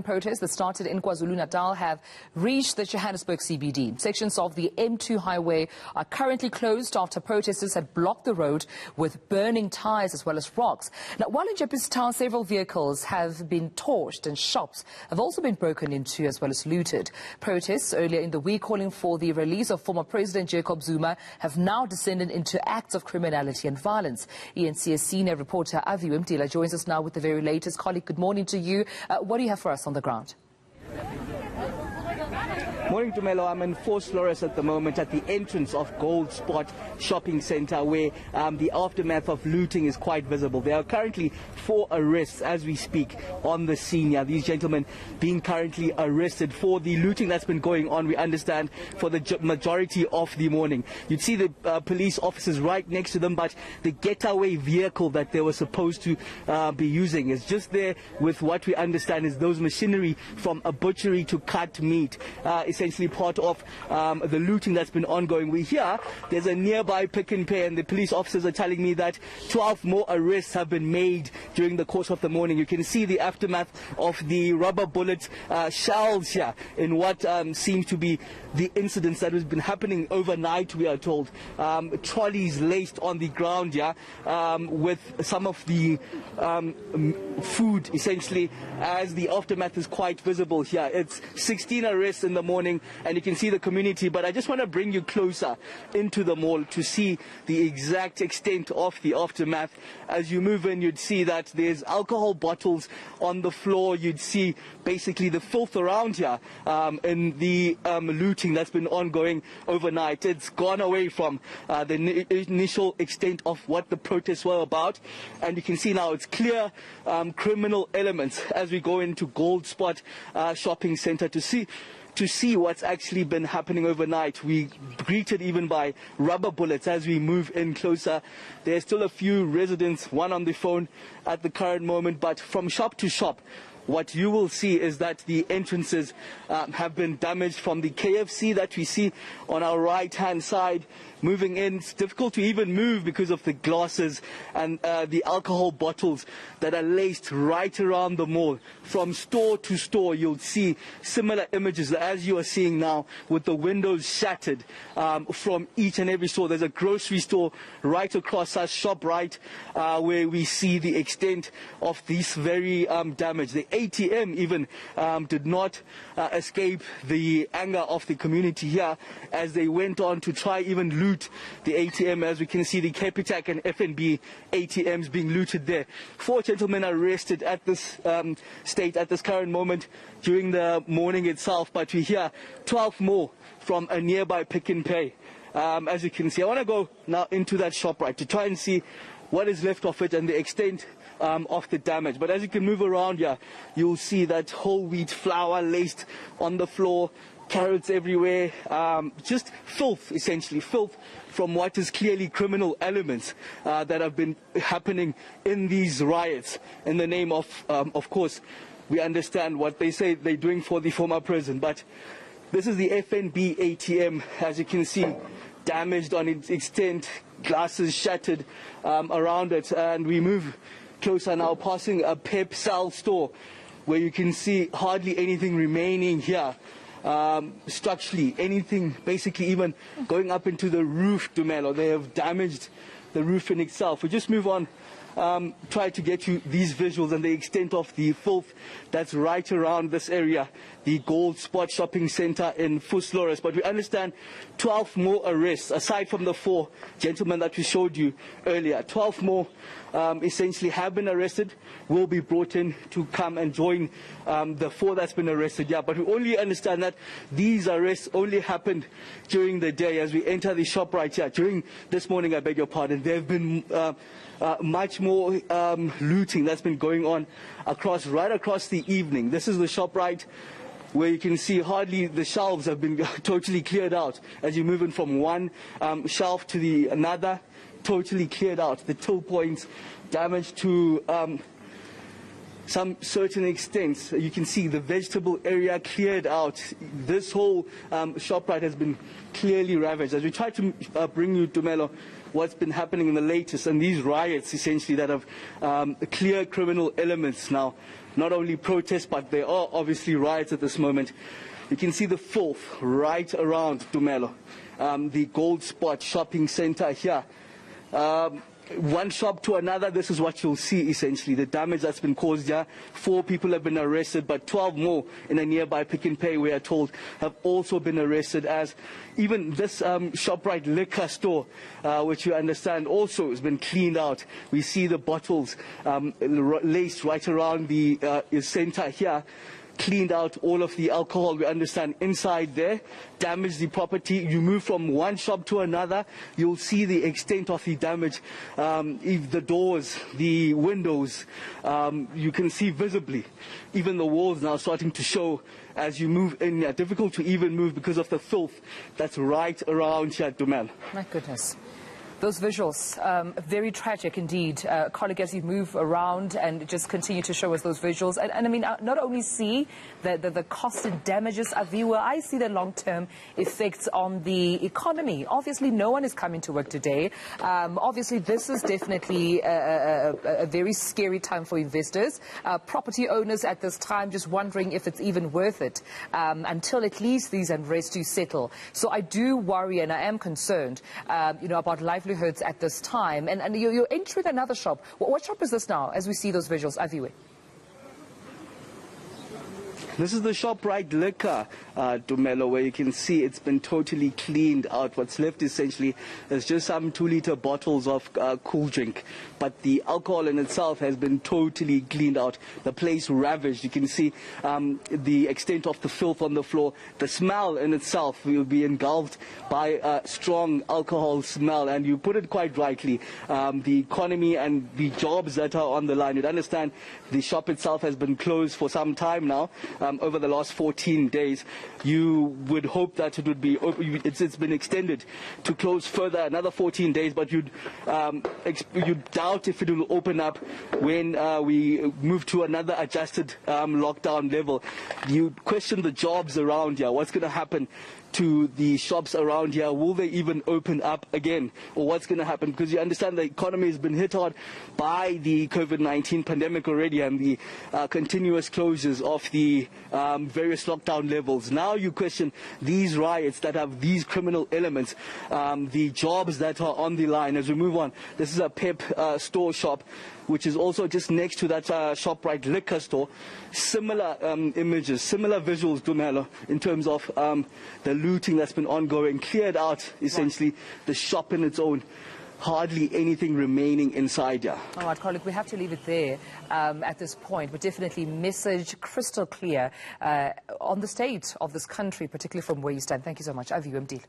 Protests that started in KwaZulu-Natal have reached the Johannesburg CBD. Sections of the M2 highway are currently closed after protesters had blocked the road with burning tyres as well as rocks. Now, while in Jeppes Town, several vehicles have been torched and shops have also been broken into as well as looted. Protests earlier in the week calling for the release of former President Jacob Zuma have now descended into acts of criminality and violence. eNCA senior reporter Aviwe Mtila joins us now with the very latest. Colleague, good morning to you. What do you have for us on the ground? Morning, Tumelo. I'm in Flores at the moment at the entrance of Gold Spot Shopping Centre, where the aftermath of looting is quite visible. There are currently 4 arrests as we speak on the scene here. These gentlemen being currently arrested for the looting that's been going on, we understand, for the majority of the morning. You'd see the police officers right next to them, but the getaway vehicle that they were supposed to be using is just there with what we understand is those machinery from a butchery to cut meat. Essentially part of the looting that's been ongoing. We hear there's a nearby Pick n Pay, and the police officers are telling me that 12 more arrests have been made during the course of the morning. You can see the aftermath of the rubber bullet shells here in what seems to be the incidents that has been happening overnight, we are told. Trolleys laced on the ground here with some of the food, essentially, as the aftermath is quite visible here. It's 16 arrests in the morning, and you can see the community, but I just want to bring you closer into the mall to see the exact extent of the aftermath. As you move in, you'd see that there's alcohol bottles on the floor. You'd see basically the filth around here in the looting that's been ongoing overnight. It's gone away from the initial extent of what the protests were about, and you can see now it's clear criminal elements as we go into Gold Spot Shopping Centre to see what's actually been happening overnight. We greeted even by rubber bullets as we move in closer. There's still a few residents, one on the phone at the current moment, but from shop to shop, what you will see is that the entrances have been damaged. From the KFC that we see on our right-hand side, moving in, it's difficult to even move because of the glasses and the alcohol bottles that are laced right around the mall. From store to store, you'll see similar images as you are seeing now, with the windows shattered from each and every store. There's a grocery store right across us, ShopRite, where we see the extent of this very damage. The ATM even did not escape the anger of the community here as they went on to try even loot the ATM. As we can see, the Capitec and FNB ATMs being looted there. 4 gentlemen arrested at this state, at this current moment during the morning itself, but we hear 12 more from a nearby Pick n Pay. As you can see, I want to go now into that shop right to try and see what is left of it and the extent of the damage. But as you can move around here, you'll see that whole wheat flour laced on the floor, carrots everywhere, just filth, essentially filth from what is clearly criminal elements that have been happening in these riots in the name of course, we understand what they say they're doing for the former president. But this is the FNB ATM, as you can see, damaged on its extent, glasses shattered around it. And we move closer now, passing a Pep Cell store where you can see hardly anything remaining here. Structurally, anything basically even going up into the roof, Dumelo. They have damaged the roof in itself. We just move on, try to get you these visuals and the extent of the filth that's right around this area, the Gold Spot Shopping Centre in Flores. But we understand 12 more arrests, aside from the 4 gentlemen that we showed you earlier. 12 more essentially have been arrested, will be brought in to come and join the 4 that's been arrested. Yeah, but we only understand that these arrests only happened during the day. As we enter the shop right here, during this morning, I beg your pardon, there have been much more looting that's been going on right across the evening. This is the shop right where you can see hardly the shelves have been totally cleared out. As you move in from one shelf to the another, totally cleared out. The till points damaged to some certain extent. You can see the vegetable area cleared out. This whole ShopRite has been clearly ravaged. As we try to bring you, Dumelo, what's been happening in the latest, and these riots essentially that have clear criminal elements now. Not only protests, but there are obviously riots at this moment. You can see the filth right around Dumelo, the Gold Spot shopping center here. One shop to another, this is what you'll see essentially, the damage that's been caused here. 4 people have been arrested, but 12 more in a nearby Pick n Pay, we are told, have also been arrested, as even this ShopRite liquor store, which you understand also has been cleaned out. We see the bottles laced right around the center here. Cleaned out all of the alcohol, we understand, inside there, damaged the property. You move from one shop to another, you'll see the extent of the damage. The doors, the windows, you can see visibly. Even the walls now starting to show as you move in. Difficult to even move because of the filth that's right around here, Dumelo. My goodness. Those visuals, very tragic indeed. Colleague, as you move around and just continue to show us those visuals. And I mean, not only see the cost and damages, Aviwe, I see the long-term effects on the economy. Obviously, no one is coming to work today. Obviously, this is definitely a very scary time for investors. Property owners at this time just wondering if it's even worth it until at least these unrest do settle. So I do worry and I am concerned, about livelihoods at this time. And you're entering another shop. What shop is this now, as we see those visuals, Aviwe? This is the ShopRite liquor, Dumelo, where you can see it's been totally cleaned out. What's left essentially is just some 2-liter bottles of cool drink. But the alcohol in itself has been totally cleaned out. The place ravaged. You can see the extent of the filth on the floor. The smell in itself will be engulfed by a strong alcohol smell. And you put it quite rightly. The economy and the jobs that are on the line. You'd understand the shop itself has been closed for some time now. Over the last 14 days, you would hope that it would be it's been extended to close further another 14 days, but you'd doubt if it will open up when we move to another adjusted lockdown level. You question the jobs around here. What's going to happen to the shops around here? Will they even open up again, or what's going to happen? Because you understand the economy has been hit hard by the COVID-19 pandemic already, and the continuous closures of the various lockdown levels. Now you question these riots that have these criminal elements, the jobs that are on the line. As we move on, this is a Pep store shop, which is also just next to that ShopRite liquor store. Similar images, similar visuals, Dumelo, in terms of the looting that's been ongoing. Cleared out, essentially, the shop in its own. Hardly anything remaining inside here. All right, colleague, we have to leave it there at this point, but definitely message crystal clear on the state of this country, particularly from where you stand. Thank you so much. Aviwe Mtila.